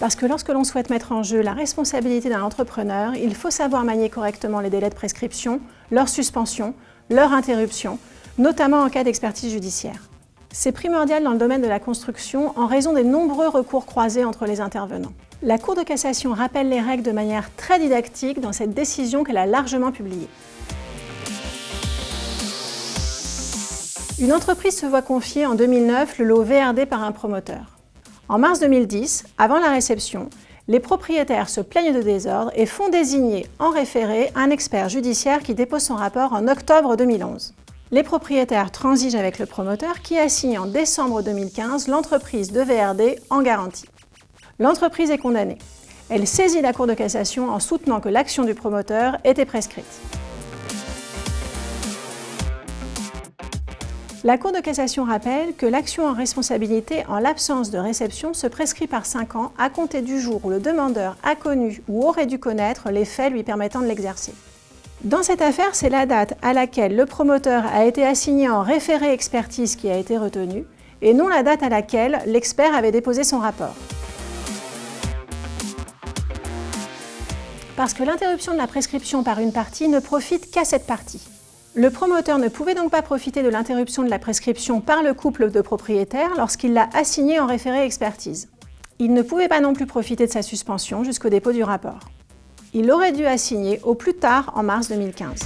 Parce que lorsque l'on souhaite mettre en jeu la responsabilité d'un entrepreneur, il faut savoir manier correctement les délais de prescription, leur suspension, leur interruption, notamment en cas d'expertise judiciaire. C'est primordial dans le domaine de la construction en raison des nombreux recours croisés entre les intervenants. La Cour de cassation rappelle les règles de manière très didactique dans cette décision qu'elle a largement publiée. Une entreprise se voit confier en 2009 le lot VRD par un promoteur. En mars 2010, avant la réception, les propriétaires se plaignent de désordre et font désigner en référé un expert judiciaire qui dépose son rapport en octobre 2011. Les propriétaires transigent avec le promoteur qui assigne en décembre 2015 l'entreprise de VRD en garantie. L'entreprise est condamnée. Elle saisit la Cour de cassation en soutenant que l'action du promoteur était prescrite. La Cour de cassation rappelle que l'action en responsabilité en l'absence de réception se prescrit par 5 ans à compter du jour où le demandeur a connu ou aurait dû connaître les faits lui permettant de l'exercer. Dans cette affaire, c'est la date à laquelle le promoteur a été assigné en référé expertise qui a été retenue et non la date à laquelle l'expert avait déposé son rapport. Parce que l'interruption de la prescription par une partie ne profite qu'à cette partie. Le promoteur ne pouvait donc pas profiter de l'interruption de la prescription par le couple de propriétaires lorsqu'il l'a assigné en référé expertise. Il ne pouvait pas non plus profiter de sa suspension jusqu'au dépôt du rapport. Il aurait dû assigner au plus tard en mars 2015.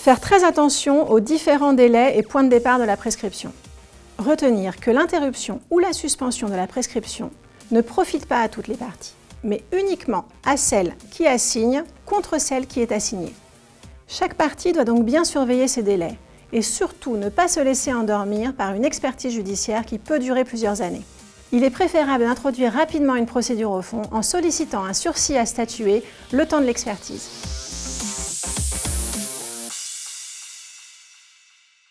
Faire très attention aux différents délais et points de départ de la prescription. Retenir que l'interruption ou la suspension de la prescription ne profite pas à toutes les parties, mais uniquement à celle qui assigne contre celle qui est assignée. Chaque partie doit donc bien surveiller ses délais et surtout ne pas se laisser endormir par une expertise judiciaire qui peut durer plusieurs années. Il est préférable d'introduire rapidement une procédure au fond en sollicitant un sursis à statuer le temps de l'expertise.